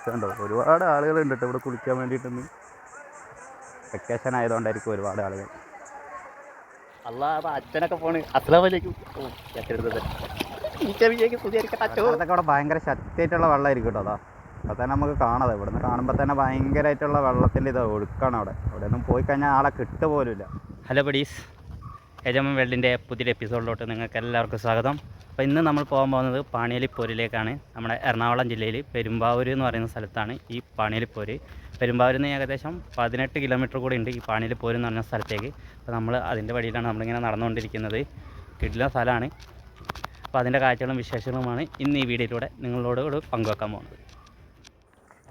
കണ്ടോ ഒരുപാട് ആളുകളുണ്ട് കേട്ടോ ഇവിടെ കുളിക്കാൻ വേണ്ടിയിട്ടൊന്ന്. വെക്കേഷൻ ആയതുകൊണ്ടായിരിക്കും ഒരുപാട് ആളുകൾ. അല്ലാ അച്ഛനൊക്കെ പോണ്. അസ്സലാമലൈക്കും. അതൊക്കെ അവിടെ ഭയങ്കര ശക്തിയായിട്ടുള്ള വെള്ളമായിരിക്കും കേട്ടോ. അപ്പോൾ തന്നെ നമുക്ക് കാണാതെ ഇവിടുന്ന് കാണുമ്പോൾ തന്നെ ഭയങ്കരമായിട്ടുള്ള വെള്ളത്തിൻ്റെ ഇത് ഒഴുക്കാണ് അവിടെ ഒന്നും പോയി കഴിഞ്ഞാൽ ആളെ കിട്ടുപോലുമില്ല. ഹലോ ബഡീസ്, യജമൻ വേൾഡിൻ്റെ പുതിയൊരു എപ്പിസോഡിലോട്ട് നിങ്ങൾക്ക് എല്ലാവർക്കും സ്വാഗതം. അപ്പോൾ ഇന്ന് നമ്മൾ പോകാൻ പോകുന്നത് പാണിയലിപ്പോരിലേക്കാണ്. നമ്മുടെ എറണാകുളം ജില്ലയിൽ പെരുമ്പാവൂർ എന്ന് പറയുന്ന സ്ഥലത്താണ് ഈ പാണിയലിപ്പോര്. പെരുമ്പാവൂരിൽ നിന്ന് ഏകദേശം 18 കിലോമീറ്റർ കൂടി ഉണ്ട് ഈ പാണിയലിപ്പോര് എന്ന് പറഞ്ഞ സ്ഥലത്തേക്ക്. അപ്പോൾ നമ്മൾ അതിൻ്റെ വഴിയിലാണ് നമ്മളിങ്ങനെ നടന്നുകൊണ്ടിരിക്കുന്നത്. കിടിലൻ സ്ഥലമാണ്. അപ്പോൾ അതിൻ്റെ കാഴ്ചകളും വിശേഷങ്ങളുമാണ് ഇന്ന് ഈ വീഡിയോയിലൂടെ നിങ്ങളോട് പങ്കുവെക്കാൻ പോകുന്നത്.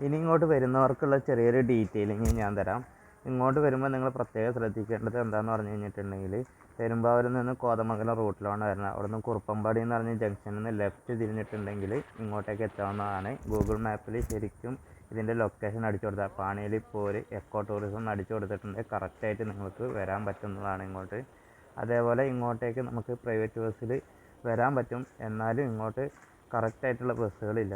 ഇനി ഇങ്ങോട്ട് വരുന്നവർക്കുള്ള ചെറിയൊരു ഡീറ്റെയിലിങ് ഞാൻ തരാം. ഇങ്ങോട്ട് വരുമ്പോൾ നിങ്ങൾ പ്രത്യേകം ശ്രദ്ധിക്കേണ്ടത് എന്താണെന്ന് പറഞ്ഞു കഴിഞ്ഞിട്ടുണ്ടെങ്കിൽ, പെരുമ്പാവൂരിൽ നിന്ന് കോതമംഗലം റൂട്ടിലാണ് വരുന്നത്. അവിടെ നിന്ന് കുറുപ്പമ്പാടി എന്ന് പറഞ്ഞ ജംഗ്ഷനിൽ നിന്ന് ലെഫ്റ്റ് തിരിഞ്ഞിട്ടുണ്ടെങ്കിൽ ഇങ്ങോട്ടേക്ക് എത്താവുന്നതാണ്. ഗൂഗിൾ മാപ്പിൽ ശരിക്കും ഇതിൻ്റെ ലൊക്കേഷൻ അടിച്ചു കൊടുത്താൽ പാണിയലിപ്പോര് എക്കോ ടൂറിസം എന്ന് അടിച്ചു കൊടുത്തിട്ടുണ്ടെങ്കിൽ കറക്റ്റായിട്ട് നിങ്ങൾക്ക് വരാൻ പറ്റുന്നതാണ് ഇങ്ങോട്ട്. അതേപോലെ ഇങ്ങോട്ടേക്ക് നമുക്ക് പ്രൈവറ്റ് ബസ്സിൽ വരാൻ പറ്റും. എന്നാലും ഇങ്ങോട്ട് കറക്റ്റായിട്ടുള്ള ബസ്സുകളില്ല.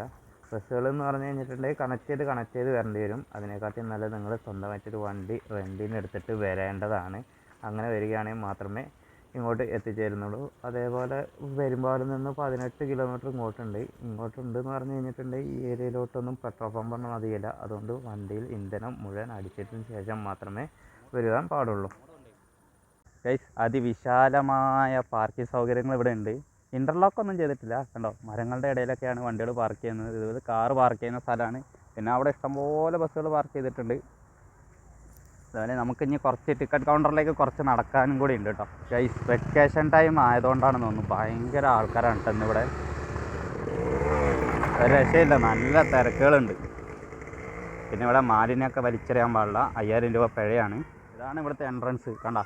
ബസ്സുകളെന്ന് പറഞ്ഞു കഴിഞ്ഞിട്ടുണ്ടെങ്കിൽ കണക്ട് ചെയ്ത് വരേണ്ടി വരും. അതിനെക്കാട്ടി നല്ലത് നിങ്ങൾ സ്വന്തമായിട്ടൊരു വണ്ടി റെൻറ്റിന് എടുത്തിട്ട് വരേണ്ടതാണ്. അങ്ങനെ വരികയാണെങ്കിൽ മാത്രമേ ഇങ്ങോട്ട് എത്തിച്ചേരുന്നുള്ളൂ. അതേപോലെ പെരുമ്പാവൂരിൽ നിന്ന് 18 കിലോമീറ്റർ ഇങ്ങോട്ടുണ്ടെന്ന് പറഞ്ഞു കഴിഞ്ഞിട്ടുണ്ടെങ്കിൽ ഈ ഏരിയയിലോട്ടൊന്നും പെട്രോൾ പമ്പൊന്നും അധികമില്ല. അതുകൊണ്ട് വണ്ടിയിൽ ഇന്ധനം മുഴുവൻ അടിച്ചതിന് ശേഷം മാത്രമേ വരുവാൻ പാടുള്ളൂ. ഗൈസ്, അതിവിശാലമായ പാർക്കിംഗ് സൗകര്യങ്ങൾ ഇവിടെ ഉണ്ട്. ഇൻ്റർലോക്കൊന്നും ചെയ്തിട്ടില്ല. കണ്ടോ, മരങ്ങളുടെ ഇടയിലൊക്കെയാണ് വണ്ടികൾ പാർക്ക് ചെയ്യുന്നത്. ഇത് കാറ് പാർക്ക് ചെയ്യുന്ന സ്ഥലമാണ്. പിന്നെ അവിടെ ഇഷ്ടംപോലെ ബസ്സുകൾ പാർക്ക് ചെയ്തിട്ടുണ്ട്. അതുപോലെ നമുക്കിനി കുറച്ച് ടിക്കറ്റ് കൗണ്ടറിലേക്ക് കുറച്ച് നടക്കാനും കൂടി ഉണ്ട് കേട്ടോ. ഗൈസ്, വെക്കേഷൻ ടൈം ആയതുകൊണ്ടാണെന്ന് തോന്നുന്നു ഭയങ്കര ആൾക്കാരാണ് കേട്ടോ ഇന്നിവിടെ. ഒരു രക്ഷയില്ല, നല്ല തിരക്കുകളുണ്ട്. പിന്നെ ഇവിടെ മാലിന്യമൊക്കെ വലിച്ചെറിയാൻ പാടില്ല. 5000 രൂപ പിഴയാണ്. ഇതാണ് ഇവിടുത്തെ എൻട്രൻസ്. കണ്ടോ,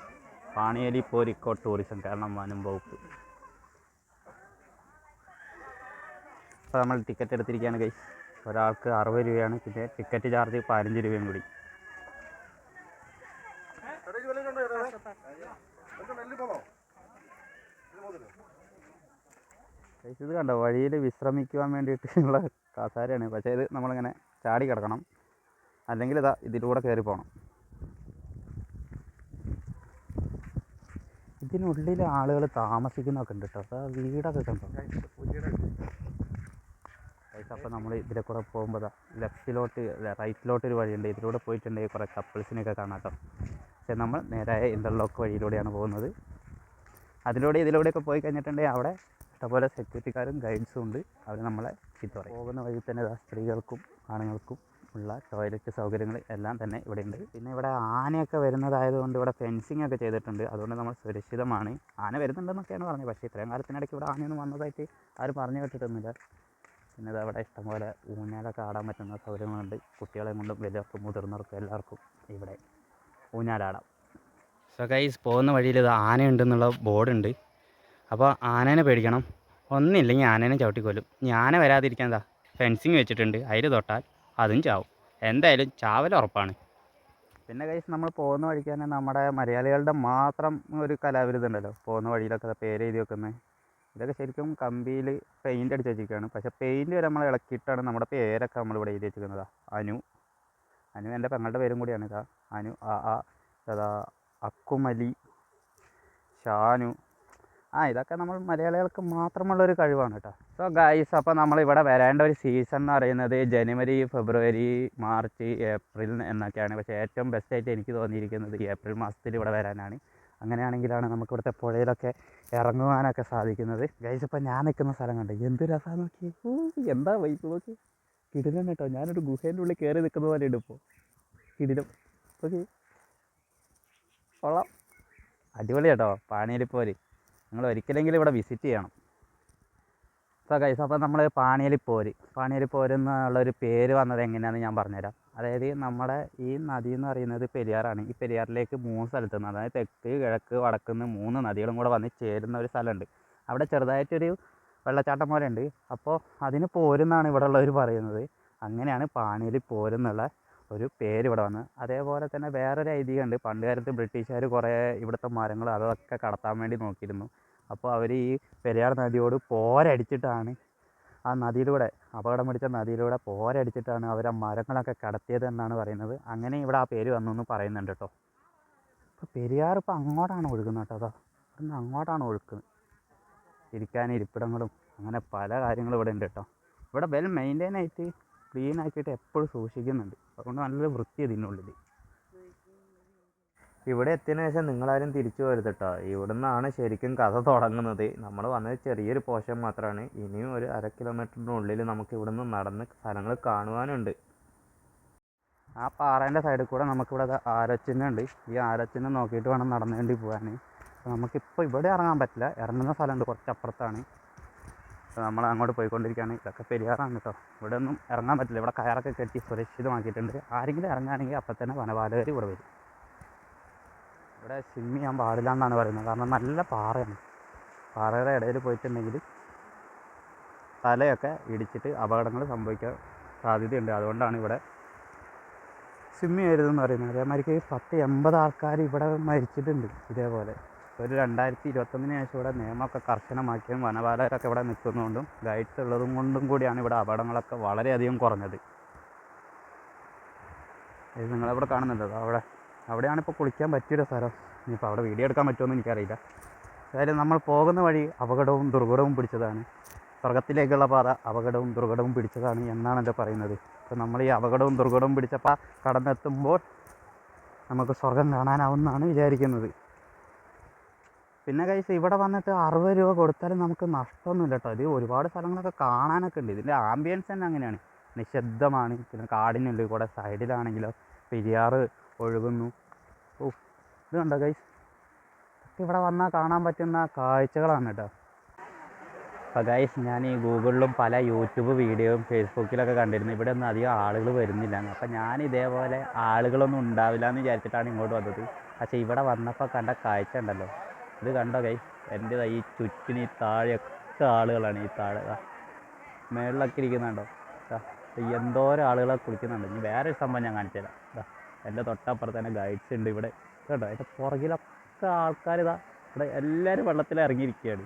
പാണിയലിപ്പോര് ഇക്കോ ടൂറിസം കേരളം വനം വകുപ്പ്. അപ്പോൾ നമ്മൾ ടിക്കറ്റ് എടുത്തിരിക്കുകയാണ് ഗൈസ്. ഒരാൾക്ക് 60 രൂപയാണ്. പിന്നെ ടിക്കറ്റ് ചാർജ് 15 രൂപയും കൂടി. ഗൈസ്, ഇത് കണ്ടോ, വഴിയിൽ വിശ്രമിക്കുവാൻ വേണ്ടിയിട്ടുള്ള കസേരയാണ്. പക്ഷേ ഇത് നമ്മളിങ്ങനെ ചാടി കിടക്കണം, അല്ലെങ്കിൽ ഇതിലൂടെ കയറി പോകണം. ഇതിനുള്ളിൽ ആളുകൾ താമസിക്കുന്നൊക്കെ ഉണ്ട് കേട്ടോ. അപ്പോൾ വീടൊക്കെ കണ്ടോ. അപ്പോൾ നമ്മൾ ഇതിലെ കൂടെ പോകുമ്പോൾ റൈറ്റിലോട്ടൊരു വഴിയുണ്ട്. ഇതിലൂടെ പോയിട്ടുണ്ടെങ്കിൽ കുറേ കപ്പിൾസിനെയൊക്കെ കാണാം കേട്ടോ. പക്ഷേ നമ്മൾ നേരായ ഇൻ്റർലോക്ക് വഴിയിലൂടെയാണ് പോകുന്നത്. ഇതിലൂടെയൊക്കെ പോയി കഴിഞ്ഞിട്ടുണ്ടെങ്കിൽ അവിടെ ഇഷ്ടംപോലെ സെക്യൂരിറ്റിക്കാരും ഗൈഡ്സും ഉണ്ട്. അവർ നമ്മളെ ചീത്ത പറയും. പോകുന്ന വഴി തന്നെ സ്ത്രീകൾക്കും ആണുങ്ങൾക്കും ഉള്ള ടോയ്ലറ്റ് സൗകര്യങ്ങൾ എല്ലാം തന്നെ ഇവിടെ ഉണ്ട്. പിന്നെ ഇവിടെ ആനയൊക്കെ വരുന്നതായതുകൊണ്ട് ഇവിടെ ഫെൻസിങ് ഒക്കെ ചെയ്തിട്ടുണ്ട്. അതുകൊണ്ട് നമ്മൾ സുരക്ഷിതമാണ്. ആന വരുന്നുണ്ടെന്നൊക്കെയാണ് പറഞ്ഞത്. പക്ഷേ ഇത്രയും കാലത്തിനിടയ്ക്ക് ഇവിടെ ആനയൊന്നും വന്നതായിട്ട് ആരും പറഞ്ഞു കേട്ടിട്ടൊന്നുമില്ല. പിന്നെ ഇത് അവിടെ ഇഷ്ടംപോലെ ഊഞ്ഞാലൊക്കെ ആടാൻ പറ്റുന്ന സൗകര്യങ്ങളുണ്ട്. കുട്ടികളെ കൊണ്ടും വലിയവർക്കും മുതിർന്നവർക്കും എല്ലാവർക്കും ഇവിടെ ഊഞ്ഞാലാടാം. സോ ഗൈസ്, പോകുന്ന വഴിയിൽ ഇത് ആനയുണ്ടെന്നുള്ള ബോർഡുണ്ട്. അപ്പോൾ ആനേനെ പേടിക്കണം. ഒന്നില്ലെങ്കിൽ ആനേനെ ചവിട്ടിക്കൊല്ലും. ആന വരാതിരിക്കാൻ ഫെൻസിങ് വെച്ചിട്ടുണ്ട്. അതിൽ തൊട്ടാൽ അതും ചാവും. എന്തായാലും ചാവൽ ഉറപ്പാണ്. പിന്നെ ഗൈസ്, നമ്മൾ പോകുന്ന വഴിക്ക് തന്നെ നമ്മുടെ മലയാളികളുടെ മാത്രം ഒരു കലാവിരുതുണ്ടല്ലോ. പോകുന്ന വഴിയിലൊക്കെ പേര് എഴുതി വെക്കുന്നത്. ഇതൊക്കെ ശരിക്കും കമ്പിയിൽ പെയിൻ്റ് അടിച്ച് വെച്ചിരിക്കുകയാണ്. പക്ഷേ പെയിൻറ്റ് വരെ നമ്മൾ ഇളക്കിയിട്ടാണ് നമ്മുടെ പേരൊക്കെ നമ്മളിവിടെ എഴുതി വെച്ചിരിക്കുന്നത്. അനു എൻ്റെ പെങ്ങളുടെ പേരും കൂടിയാണ്. അനു, അക്കുമലി, ഷാനു. ഇതൊക്കെ നമ്മൾ മലയാളികൾക്ക് മാത്രമുള്ളൊരു കഴിവാണ് കേട്ടോ. സോ ഗൈസ്, അപ്പോൾ നമ്മളിവിടെ വരേണ്ട ഒരു സീസൺ എന്ന് പറയുന്നത് ജനുവരി, ഫെബ്രുവരി, മാർച്ച്, ഏപ്രിൽ എന്നൊക്കെയാണ്. പക്ഷേ ഏറ്റവും ബെസ്റ്റായിട്ട് എനിക്ക് തോന്നിയിരിക്കുന്നത് ഏപ്രിൽ മാസത്തിൽ ഇവിടെ വരാനാണ്. അങ്ങനെയാണെങ്കിലാണ് നമുക്ക് ഇവിടുത്തെ പുഴയിലൊക്കെ ഇറങ്ങുവാനൊക്കെ സാധിക്കുന്നത്. ഗൈസ്, ഇപ്പോൾ ഞാൻ നിൽക്കുന്ന സ്ഥലം കണ്ട് എന്ത് രസമാണ് നോക്കി. എന്താ വൈപ്പ് നോക്കി. കിടിലം കേട്ടോ. ഞാനൊരു ഗുഹേൻ്റെ ഉള്ളിൽ കയറി നിൽക്കുന്ന പോലെ ഉണ്ട് ഇപ്പോൾ. കിടിലം ഓക്കെ, കൊള്ളാം, അടിപൊളി കേട്ടോ. പാണിയലിപ്പോര് നിങ്ങൾ ഒരിക്കലെങ്കിലും ഇവിടെ വിസിറ്റ് ചെയ്യണം. സോ ഗൈസ്, അപ്പോൾ നമ്മൾ പാണിയലിപ്പോര് എന്നുള്ളൊരു പേര് വന്നത് എങ്ങനെയാണെന്ന് ഞാൻ പറഞ്ഞുതരാം. അതായത് നമ്മുടെ ഈ നദി എന്ന് പറയുന്നത് പെരിയാറാണ്. ഈ പെരിയാറിലേക്ക് 3 സ്ഥലത്തു നിന്ന്, അതായത് തെക്ക്, കിഴക്ക്, വടക്ക് നിന്ന് 3 നദികളും കൂടെ വന്ന് ചേരുന്ന ഒരു സ്ഥലമുണ്ട്. അവിടെ ചെറുതായിട്ടൊരു വെള്ളച്ചാട്ടം പോലെ ഉണ്ട്. അപ്പോൾ അതിന് പോരെന്നാണ് ഇവിടെ ഉള്ളവർ പറയുന്നത്. അങ്ങനെയാണ് പാണിയലിപ്പോരെന്നുള്ള ഒരു പേര് ഇവിടെ വന്നത്. അതേപോലെ തന്നെ വേറൊരു ഐതിഹ്യമുണ്ട്. പണ്ട് കാലത്ത് ബ്രിട്ടീഷുകാർ കുറേ ഇവിടുത്തെ മരങ്ങൾ അതൊക്കെ കടത്താൻ വേണ്ടി നോക്കിയിരുന്നു. അപ്പോൾ അവർ ഈ പെരിയാർ നദിയോട് പോരടിച്ചിട്ടാണ് ആ നദിയിലൂടെ അപകടം പിടിച്ച നദിയിലൂടെ പോരടിച്ചിട്ടാണ് അവർ ആ മരങ്ങളൊക്കെ കടത്തിയത് എന്നാണ് പറയുന്നത്. അങ്ങനെ ഇവിടെ ആ പേര് വന്നു എന്ന് പറയുന്നുണ്ട് കേട്ടോ. ഇപ്പോൾ പെരിയാർ ഇപ്പോൾ അങ്ങോട്ടാണ് ഒഴുകുന്നത് കേട്ടോ. ഇവിടുന്ന് അങ്ങോട്ടാണ് ഒഴുക്കുന്നത്. ഇരിക്കാൻ ഇരിപ്പിടങ്ങളും അങ്ങനെ പല കാര്യങ്ങളും ഇവിടെ ഉണ്ട് കേട്ടോ. ഇവിടെ വെൽ മെയിൻറ്റെയിൻ ആയിട്ട് ക്ലീൻ ആക്കിയിട്ട് എപ്പോഴും സൂക്ഷിക്കുന്നുണ്ട്. അതുകൊണ്ട് നല്ലൊരു വൃത്തി ഇതിനുള്ളിൽ. ഇവിടെ എത്തിയതിനു ശേഷം നിങ്ങളാരും തിരിച്ചു പോരുത് കേട്ടോ. ഇവിടുന്നാണ് ശരിക്കും കഥ തുടങ്ങുന്നത്. നമ്മൾ വന്നത് ചെറിയൊരു പോർഷൻ മാത്രമാണ്. ഇനിയും ഒരു 1/2 കിലോമീറ്ററിനുള്ളിൽ നമുക്ക് ഇവിടുന്ന് നടന്ന് സ്ഥലങ്ങൾ കാണുവാനുണ്ട്. ആ പാറേൻ്റെ സൈഡിൽ കൂടെ നമുക്കിവിടെ ആരച്ചിഹ്നം ഉണ്ട്. ഈ ആരച്ചിഹ്നം നോക്കിയിട്ട് വേണം നടന്നുകൊണ്ട് പോകാൻ. അപ്പോൾ നമുക്കിപ്പോൾ ഇവിടെ ഇറങ്ങാൻ പറ്റില്ല. ഇറങ്ങുന്ന സ്ഥലമുണ്ട് കുറച്ചപ്പുറത്താണ്. അപ്പോൾ നമ്മൾ അങ്ങോട്ട് പോയിക്കൊണ്ടിരിക്കുകയാണ്. ഇതൊക്കെ പെരിയാറാണ് കേട്ടോ. ഇവിടെ ഒന്നും ഇറങ്ങാൻ പറ്റില്ല. ഇവിടെ കയറൊക്കെ കെട്ടി സുരക്ഷിതമാക്കിയിട്ടുണ്ട്. ആരെങ്കിലും ഇറങ്ങുകയാണെങ്കിൽ അപ്പം തന്നെ വനപാലകർ ഇവിടെ വരും. ഇവിടെ സ്വിമ്മ് ചെയ്യാൻ പാടില്ല എന്നാണ് പറയുന്നത്. കാരണം നല്ല പാറയാണ്. പാറയുടെ ഇടയിൽ പോയിട്ടുണ്ടെങ്കിൽ തലയൊക്കെ ഇടിച്ചിട്ട് അപകടങ്ങൾ സംഭവിക്കാൻ സാധ്യതയുണ്ട്. അതുകൊണ്ടാണ് ഇവിടെ സ്വിമ്മ് ചെയ്യരുതെന്ന് പറയുന്നത്. അതേമാതിരിക്ക് 10-80 ആൾക്കാർ ഇവിടെ മരിച്ചിട്ടുണ്ട് ഇതേപോലെ. ഒരു 2021 ശേഷം ഇവിടെ നിയമമൊക്കെ കർശനമാക്കിയും വനപാലകരൊക്കെ ഇവിടെ നിൽക്കുന്നതുകൊണ്ടും ഗൈഡ്സ് ഉള്ളതും കൊണ്ടും കൂടിയാണ് ഇവിടെ അപകടങ്ങളൊക്കെ വളരെയധികം കുറഞ്ഞത്. ഇത് നിങ്ങളിവിടെ കാണുന്നുണ്ടോ? അവിടെയാണ് ഇപ്പോൾ കുളിക്കാൻ പറ്റിയൊരു സ്ഥലം. ഇനിയിപ്പോൾ അവിടെ വീഡിയോ എടുക്കാൻ പറ്റുമെന്ന് എനിക്കറിയില്ല. അതായത് നമ്മൾ പോകുന്ന വഴി അപകടവും ദുർഘടവും പിടിച്ചതാണ്. സ്വർഗത്തിലേക്കുള്ള പാത അപകടവും ദുർഘടവും പിടിച്ചതാണ് എന്നാണല്ലോ പറയുന്നത്. അപ്പോൾ നമ്മൾ ഈ അപകടവും ദുർഘടവും പിടിച്ചപ്പോൾ കടന്നെത്തുമ്പോൾ നമുക്ക് സ്വർഗം കാണാനാവുമെന്നാണ് വിചാരിക്കുന്നത്. പിന്നെ കഴിച്ച് ഇവിടെ വന്നിട്ട് 60 രൂപ കൊടുത്താലും നമുക്ക് നഷ്ടമൊന്നുമില്ല കേട്ടോ. ഇത് ഒരുപാട് സ്ഥലങ്ങളൊക്കെ കാണാനൊക്കെ ഉണ്ട്. ഇതിൻ്റെ ആംബിയൻസ് തന്നെ അങ്ങനെയാണ്, നിശബ്ദമാണ്. പിന്നെ കാടിനുള്ളിൽ കൂടെ സൈഡിലാണെങ്കിലോ പെരിയാർ ഒഴുകുന്നു. ഓ, ഇത് കണ്ടോ ഗൈസ്, ഇവിടെ വന്നാൽ കാണാൻ പറ്റുന്ന കാഴ്ചകളാണ് കേട്ടോ. അപ്പോൾ ഗൈസ്, ഞാൻ ഈ ഗൂഗിളിലും പല യൂട്യൂബ് വീഡിയോയും ഫേസ്ബുക്കിലൊക്കെ കണ്ടിരുന്നു. ഇവിടെ ഒന്നും അധികം ആളുകൾ വരുന്നില്ല. അപ്പോൾ ഞാൻ ഇതേപോലെ ആളുകളൊന്നും ഉണ്ടാവില്ല എന്ന് വിചാരിച്ചിട്ടാണ് ഇങ്ങോട്ട് വന്നത്. പക്ഷേ ഇവിടെ വന്നപ്പോൾ കണ്ട കാഴ്ച ഉണ്ടല്ലോ, ഇത് കണ്ടോ ഗൈസ്. എൻ്റെ ഈ ചുറ്റിന് ഈ താഴെയൊക്കെ ആളുകളാണ്. ഈ താഴെ മേളിലൊക്കെ ഇരിക്കുന്നുണ്ടോ, എന്തോരം ആളുകളെ കുളിക്കുന്നുണ്ട്. ഇനി വേറൊരു സംഭവം ഞാൻ കാണിച്ചു തരാം. എൻ്റെ തൊട്ടപ്പുറത്ത് തന്നെ ഗൈഡ്സ് ഉണ്ട് ഇവിടെ കേട്ടോ. അതിൻ്റെ പുറകിലൊക്കെ ആൾക്കാർ ഇവിടെ എല്ലാവരും വെള്ളത്തിൽ ഇറങ്ങിയിരിക്കുകയാണ്.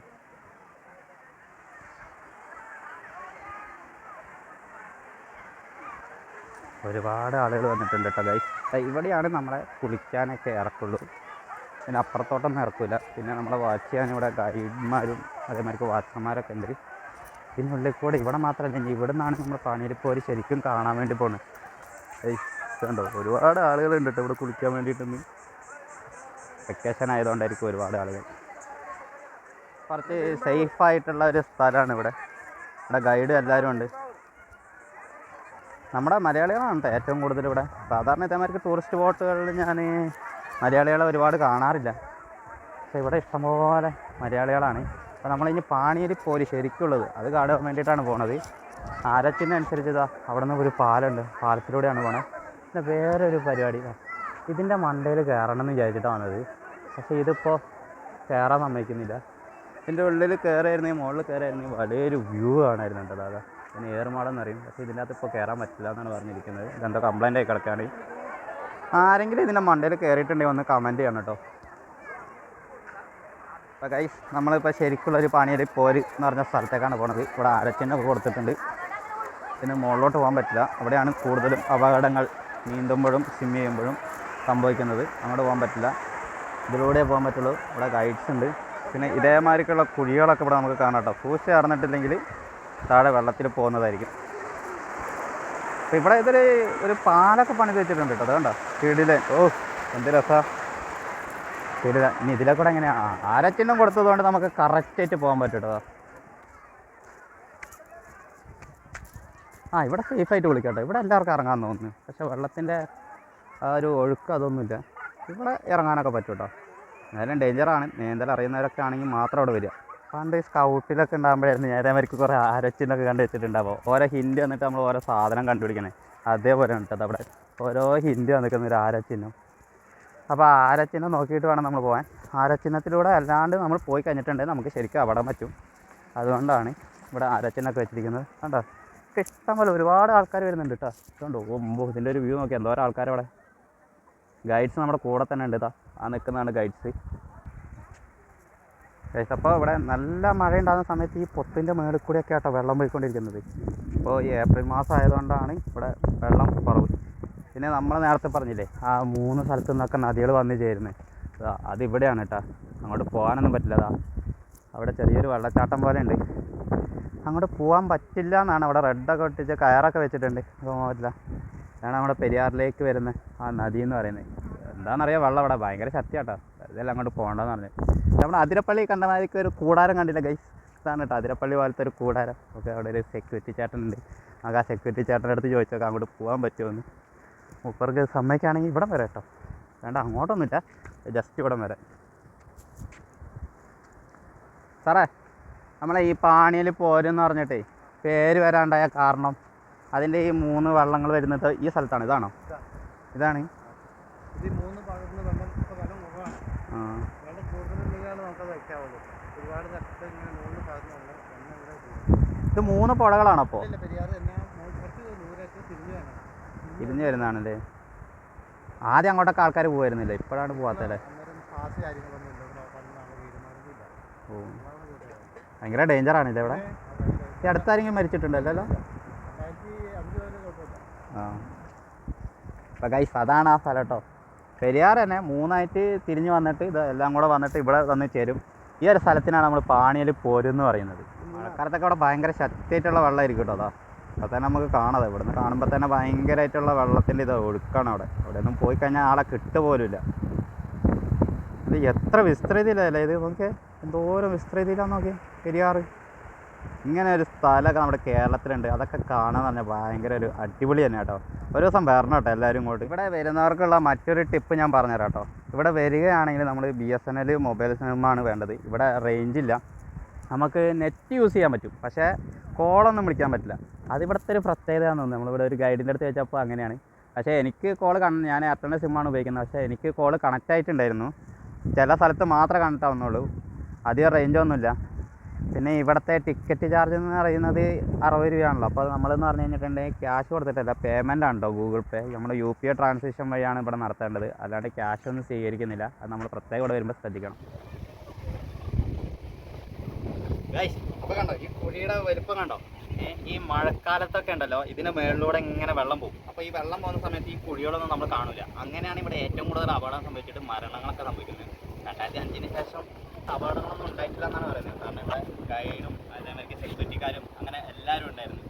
ഒരുപാട് ആളുകൾ വന്നിട്ടുണ്ട് കേട്ടോ ഗൈസ്. ഇവിടെയാണ് നമ്മളെ കുളിക്കാനൊക്കെ ഇറക്കുള്ളൂ. പിന്നെ അപ്പുറത്തോട്ടൊന്നും ഇറക്കില്ല. പിന്നെ നമ്മളെ വാച്ച് ചെയ്യാൻ ഇവിടെ ഗൈഡ്മാരും അതേമാതിരി വാച്ചർമാരൊക്കെ ഉണ്ട്. പിന്നെ ഉള്ളിൽ കൂടെ ഇവിടെ മാത്രമല്ല, ഇവിടെ നിന്നാണ് നമ്മൾ പാണിയിൽപ്പോര് ശരിക്കും കാണാൻ വേണ്ടി പോകുന്നത്. കണ്ടോ, ഒരുപാട് ആളുകളുണ്ട് കേട്ടോ ഇവിടെ കുളിക്കാൻ വേണ്ടിയിട്ടൊന്ന്. വെക്കേഷൻ ആയതുകൊണ്ടായിരിക്കും ഒരുപാട് ആളുകൾ. കുറച്ച് സേഫായിട്ടുള്ള ഒരു സ്ഥലമാണ് ഇവിടെ. ഇവിടെ ഗൈഡ് എല്ലാവരും ഉണ്ട്. നമ്മുടെ മലയാളികളാണ് കേട്ടോ ഏറ്റവും കൂടുതൽ ഇവിടെ. സാധാരണ ഇതേമാതിരി ടൂറിസ്റ്റ് ബോട്ടുകളിൽ ഞാൻ മലയാളികളെ ഒരുപാട് കാണാറില്ല. പക്ഷേ ഇവിടെ ഇഷ്ടംപോലെ മലയാളികളാണ്. അപ്പോൾ നമ്മളിനി പാണിയേരിപ്പോര് ശരിക്കുള്ളത് അത് കാണാൻ വേണ്ടിയിട്ടാണ് പോണത്. ആരച്ചിനനുസരിച്ച് അവിടെ നിന്ന് ഒരു പാലമുണ്ട്, പാലത്തിലൂടെയാണ് പോണത്. പിന്നെ വേറൊരു പരിപാടി, ഇതിൻ്റെ മണ്ടയിൽ കയറണം എന്ന് വിചാരിച്ചിട്ടാണ് വന്നത്. പക്ഷേ ഇതിപ്പോൾ കയറാൻ സമ്മതിക്കുന്നില്ല. ഇതിൻ്റെ ഉള്ളിൽ കയറിയായിരുന്നെങ്കിൽ, മുകളിൽ കയറിയായിരുന്നെങ്കിൽ വലിയൊരു വ്യൂ കാണായിരുന്നു കേട്ടോ. അതാ പിന്നെ ഏറുമാടെന്ന് പറയും. പക്ഷേ ഇതിൻ്റെ അകത്ത് ഇപ്പോൾ കയറാൻ പറ്റില്ല എന്നാണ് പറഞ്ഞിരിക്കുന്നത്. ഇതെന്തോ കംപ്ലൈൻ്റ് ആയി കിടക്കുകയാണ്. ആരെങ്കിലും ഇതിൻ്റെ മണ്ടയിൽ കയറിയിട്ടുണ്ടെങ്കിൽ ഒന്ന് കമൻറ്റ് ചെയ്യണം കേട്ടോ. അപ്പോൾ ഗൈസ്, നമ്മളിപ്പോൾ ശരിക്കുള്ളൊരു പാണിയേരിപ്പോര് എന്ന് പറഞ്ഞ സ്ഥലത്തേക്കാണ് പോണത്. ഇവിടെ ആരച്ചിനൊക്കെ കൊടുത്തിട്ടുണ്ട്. പിന്നെ മുകളിലോട്ട് പോകാൻ പറ്റില്ല. അവിടെയാണ് കൂടുതലും അപകടങ്ങൾ നീന്തുമ്പോഴും സ്വിം ചെയ്യുമ്പോഴും സംഭവിക്കുന്നത്. അങ്ങോട്ട് പോകാൻ പറ്റില്ല, ഇതിലൂടെ പോകാൻ പറ്റുള്ളൂ. ഇവിടെ ഗൈഡ്സ് ഉണ്ട്. പിന്നെ ഇതേമാതിരിക്കുള്ള കുഴികളൊക്കെ ഇവിടെ നമുക്ക് കാണാം കേട്ടോ. സൂക്ഷിച്ച് നടന്നിട്ടില്ലെങ്കിൽ താഴെ വെള്ളത്തിൽ പോകുന്നതായിരിക്കും. അപ്പോൾ ഇവിടെ ഒരു പാലൊക്കെ പണിത് വെച്ചിട്ടുണ്ട് കേട്ടോ. അതുകൊണ്ടോ കീഴിലെ, ഓ എന്ത് രസമാണ് കീഴില. ഇനി ഇതിലെ കൂടെ എങ്ങനെയാണ് ആരച്ചിഹ്നം കൊടുത്തതുകൊണ്ട് നമുക്ക് കറക്റ്റായിട്ട് പോകാൻ പറ്റും കേട്ടോ. ഇവിടെ സേഫായിട്ട് വിളിക്കാം കേട്ടോ. ഇവിടെ എല്ലാവർക്കും ഇറങ്ങാൻ തോന്നുന്നു. പക്ഷേ വെള്ളത്തിൻ്റെ ആ ഒരു ഒഴുക്ക് അതൊന്നുമില്ല. ഇവിടെ ഇറങ്ങാനൊക്കെ പറ്റും കേട്ടോ. എന്നാലും ഡേഞ്ചറാണ്. നീന്തൽ അറിയുന്നവരൊക്കെ ആണെങ്കിൽ മാത്രം അവിടെ വരിക. പണ്ട് സ്കൗട്ടിലൊക്കെ ഉണ്ടാകുമ്പോഴായിരുന്നു നേരേമാർക്ക് കുറേ ആരച്ചിനൊക്കെ കണ്ടു വെച്ചിട്ടുണ്ടാവും. ഓരോ ഹിൻഡ് വന്നിട്ട് നമ്മൾ ഓരോ സാധനം കണ്ടുപിടിക്കണേ. അതേപോലെ ഉണ്ട് കേട്ടോ. അവിടെ ഓരോ ഹിൻഡ് വന്നിരിക്കുന്ന ഒരു ആരച്ചിഹ്നം. അപ്പോൾ ആരച്ചിഹ്നം നോക്കിയിട്ട് വേണം നമ്മൾ പോകാൻ. ആരച്ചിഹ്നത്തിലൂടെ അല്ലാണ്ട് നമ്മൾ പോയി കഴിഞ്ഞിട്ടുണ്ടെങ്കിൽ നമുക്ക് ശരിക്കും അപകടം പറ്റും. അതുകൊണ്ടാണ് ഇവിടെ ആരച്ചിഹ്നമൊക്കെ വെച്ചിരിക്കുന്നത്. കണ്ടോ, ഇഷ്ടം പോലെ ഒരുപാട് ആൾക്കാർ വരുന്നുണ്ട് കേട്ടോ. ഇതുണ്ടോ, ഇതിൻ്റെ ഒരു വ്യൂ നോക്കി എന്തോരം ആൾക്കാർ അവിടെ. ഗൈഡ്സ് നമ്മുടെ കൂടെ തന്നെ ഉണ്ട്. ആ നിൽക്കുന്നതാണ് ഗൈഡ്സ്. ഗൈസ് അപ്പോൾ ഇവിടെ നല്ല മഴ ഉണ്ടാകുന്ന സമയത്ത് ഈ പൊത്തിൻ്റെ മേളിൽ കൂടെയൊക്കെ ആട്ടോ വെള്ളം പോയിക്കൊണ്ടിരിക്കുന്നത്. ഇപ്പോൾ ഈ ഏപ്രിൽ മാസം ആയതുകൊണ്ടാണ് ഇവിടെ വെള്ളം കുറവ്. പിന്നെ നമ്മൾ നേരത്തെ പറഞ്ഞില്ലേ ആ 3 സ്ഥലത്തു നിന്നൊക്കെ നദികൾ വന്നു ചേരുന്നത്, അതിവിടെയാണ് കേട്ടോ. അങ്ങോട്ട് പോകാനൊന്നും പറ്റില്ല. അവിടെ ചെറിയൊരു വെള്ളച്ചാട്ടം പോലെ ഉണ്ട്, അങ്ങോട്ട് പോകാൻ പറ്റില്ല എന്നാണ്. അവിടെ റെഡൊക്കെ ഒട്ടിച്ച് കയറൊക്കെ വെച്ചിട്ടുണ്ട്, പോകാൻ പറ്റില്ല. അതാണ് നമ്മുടെ പെരിയാറിലേക്ക് വരുന്ന ആ നദി എന്ന് പറയുന്നത്. എന്താണെന്നറിയാം, വെള്ളം അവിടെ ഭയങ്കര ശക്തിയാട്ടോ. ഇതെല്ലാം അങ്ങോട്ട് പോകണ്ടെന്ന് പറഞ്ഞത്. നമ്മുടെ അതിരപ്പള്ളി കണ്ട മാതിരിക്ക് ഒരു കൂടാരം കണ്ടില്ല ഗൈസ്, ഇതാണ് കേട്ടോ അതിരപ്പള്ളി പോലത്തെ ഒരു കൂടാരം. ഓക്കെ, അവിടെ ഒരു സെക്യൂരിറ്റി ചേട്ടനുണ്ട്. നമുക്ക് ആ സെക്യൂരിറ്റി ചേട്ടൻ്റെ അടുത്ത് ചോദിച്ചോക്കാം അങ്ങോട്ട് പോകാൻ പറ്റുമെന്ന്. മൂപ്പർക്ക് സമ്മതിക്കുകയാണെങ്കിൽ ഇവിടം വരെ കേട്ടോ, വേണ്ട അങ്ങോട്ടൊന്നുമില്ല, ജസ്റ്റ് ഇവിടം വരെ. സാറേ, നമ്മളെ ഈ പാണിയിൽ പോരെന്ന് പറഞ്ഞിട്ടേ പേര് വരാണ്ടായ കാരണം അതിൻ്റെ ഈ 3 വള്ളങ്ങൾ വരുന്നത് ഈ സ്ഥലത്താണ്. ഇതാണോ? ഇതാണ്. ഇത് 3 പുഴകളാണോ അപ്പോൾ? തിരിഞ്ഞു വരുന്നതാണല്ലേ. ആദ്യം അങ്ങോട്ടൊക്കെ ആൾക്കാർ പോകുമായിരുന്നില്ല, ഇപ്പോഴാണ് പോകാത്തല്ലേ. ഓ, ഭയങ്കര ഡേഞ്ചറാണില്ലേ ഇവിടെ. ഈ അടുത്താരെങ്കിലും മരിച്ചിട്ടുണ്ടല്ലോ? ആ, അപ്പോൾ ഗൈസ് അതാണ് ആ സ്ഥലം കേട്ടോ. പെരിയാർ തന്നെ 3ആയിട്ട് തിരിഞ്ഞ് വന്നിട്ട് ഇത് എല്ലാം കൂടെ വന്നിട്ട് ഇവിടെ വന്ന് ചേരും. ഈ ഒരു സ്ഥലത്തിനാണ് നമ്മൾ പാണിയിൽ പോരെന്ന് പറയുന്നത്. മഴക്കാലത്തൊക്കെ അവിടെ ഭയങ്കര ശക്തിയായിട്ടുള്ള വെള്ളമായിരിക്കും കേട്ടോ. അപ്പോൾ തന്നെ നമുക്ക് കാണാതെ ഇവിടുന്ന് കാണുമ്പോൾ തന്നെ ഭയങ്കരമായിട്ടുള്ള വെള്ളത്തിൻ്റെ ഒഴുക്കാണ് അവിടെ. ഒന്നും പോയി കഴിഞ്ഞാൽ ആളെ കിട്ടുപോലുമില്ല. ഇത് എത്ര വിസ്തൃതിയിലല്ലേ ഇത്, നോക്കിയേ എന്തോരം വിസ്തൃതിയിലാന്ന് നോക്കിയേ പെരിയാർ. ഇങ്ങനെ ഒരു സ്ഥലമൊക്കെ നമ്മുടെ കേരളത്തിലുണ്ട്. അതൊക്കെ കാണാൻ പറഞ്ഞാൽ ഭയങ്കര ഒരു അടിപൊളി തന്നെ കേട്ടോ. ഒരു ദിവസം വരണം കേട്ടോ എല്ലാവരും ഇങ്ങോട്ട്. ഇവിടെ വരുന്നവർക്കുള്ള മറ്റൊരു ടിപ്പ് ഞാൻ പറഞ്ഞുതരാം കേട്ടോ. ഇവിടെ വരികയാണെങ്കിൽ നമ്മൾ BSNL മൊബൈൽ സിമ്മാണ് വേണ്ടത്. ഇവിടെ റേഞ്ചില്ല, നമുക്ക് നെറ്റ് യൂസ് ചെയ്യാൻ പറ്റും, പക്ഷേ കോളൊന്നും വിളിക്കാൻ പറ്റില്ല. അതിവിടുത്തെ ഒരു പ്രത്യേകതയാണെന്ന് തോന്നുന്നു. നമ്മളിവിടെ ഒരു ഗൈഡിൻ്റെ അടുത്ത് ചോദിച്ചപ്പോൾ അങ്ങനെയാണ്. പക്ഷേ എനിക്ക് ഞാൻ എയർടെലിൻ്റെ സിമ്മാണ് ഉപയോഗിക്കുന്നത്, പക്ഷേ എനിക്ക് കോള് കണക്റ്റ് ആയിട്ടുണ്ടായിരുന്നു. ചില സ്ഥലത്ത് മാത്രമേ കണക്റ്റ് ആവുന്നുള്ളൂ, അധികം റേഞ്ചൊന്നുമില്ല. പിന്നെ ഇവിടുത്തെ ടിക്കറ്റ് ചാർജ് എന്ന് പറയുന്നത് 60 രൂപയാണല്ലോ. അപ്പോൾ നമ്മളെന്ന് പറഞ്ഞു കഴിഞ്ഞിട്ടുണ്ടെങ്കിൽ ക്യാഷ് കൊടുത്തിട്ടല്ല, പേയ്മെൻ്റ് ആണ് കേട്ടോ, ഗൂഗിൾ പേ. നമ്മൾ UPI ട്രാൻസാക്ഷൻ വഴിയാണ് ഇവിടെ നടത്തേണ്ടത്, അല്ലാണ്ട് ക്യാഷ് ഒന്നും സ്വീകരിക്കുന്നില്ല. അത് നമ്മൾ പ്രത്യേകം ഇവിടെ വരുമ്പോൾ ശ്രദ്ധിക്കണം. അപ്പോൾ കണ്ടോ ഈ കുഴിയുടെ വലിപ്പം കണ്ടോ? ഈ മഴക്കാലത്തൊക്കെ ഉണ്ടല്ലോ ഇതിന് മേളിലൂടെ ഇങ്ങനെ വെള്ളം പോകും. അപ്പോൾ ഈ വെള്ളം പോകുന്ന സമയത്ത് ഈ കുഴികളൊന്നും നമ്മൾ കാണില്ല. അങ്ങനെയാണ് ഇവിടെ ഏറ്റവും കൂടുതൽ അപകടം സംഭവിച്ചിട്ട് മരണങ്ങളൊക്കെ സംഭവിക്കുന്നത്. 2005 ശേഷം അപകടങ്ങളൊന്നും ഉണ്ടായിട്ടില്ല എന്നാണ് പറയുന്നത്. കാരണം ഇവിടെ ഗൈഡും അതേമാതിരി സെക്യൂരിറ്റിക്കാരും അങ്ങനെ എല്ലാവരും ഉണ്ടായിരുന്നു.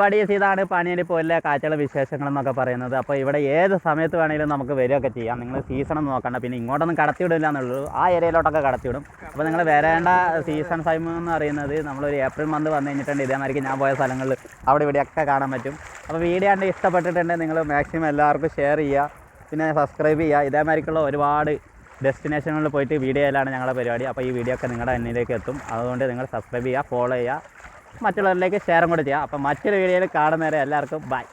ബഡീസ്, ഇതാണ് പാണിയിൽ പോലെ കാഴ്ചകളുടെ വിശേഷങ്ങളെന്നൊക്കെ പറയുന്നത്. അപ്പോൾ ഇവിടെ ഏത് സമയത്ത് വേണമെങ്കിലും നമുക്ക് വരികയൊക്കെ ചെയ്യാം. നിങ്ങൾ സീസണൊന്നും നോക്കണ്ട. പിന്നെ ഇങ്ങോട്ടൊന്നും കടത്തിവിടില്ല എന്നുള്ളൂ, ആ ഏരിയയിലോട്ടൊക്കെ കടത്തിവിടും. അപ്പോൾ നിങ്ങൾ വരേണ്ട സീസൺ ടൈം എന്ന് പറയുന്നത് നമ്മളൊരു ഏപ്രിൽ മന്ത് വന്നു കഴിഞ്ഞിട്ടുണ്ട്. ഇതേമാതിരി ഞാൻ പോയ സ്ഥലങ്ങളിൽ അവിടെ ഇവിടെയൊക്കെ കാണാൻ പറ്റും. അപ്പോൾ വീഡിയോ കണ്ട് ഇഷ്ടപ്പെട്ടിട്ടുണ്ടെങ്കിൽ നിങ്ങൾ മാക്സിമം എല്ലാവർക്കും ഷെയർ ചെയ്യുക, പിന്നെ സബ്സ്ക്രൈബ് ചെയ്യുക. ഇതേമാതിരിക്കുള്ള ഒരുപാട് ഡെസ്റ്റിനേഷനുകളിൽ പോയിട്ട് വീഡിയോ ചെയ്യലാണ് ഞങ്ങളുടെ പരിപാടി. അപ്പോൾ ഈ വീഡിയോ ഒക്കെ നിങ്ങളുടെ എന്നിലേക്ക് എത്തും. അതുകൊണ്ട് നിങ്ങൾ സബ്സ്ക്രൈബ് ചെയ്യുക, ഫോളോ ചെയ്യുക, മറ്റുള്ളവരിലേക്ക് ഷെയറും കൂടി ചെയ്യുക. അപ്പോൾ മറ്റൊരു വീഡിയോയിൽ കാണുന്നവരെ എല്ലാവർക്കും ബൈ.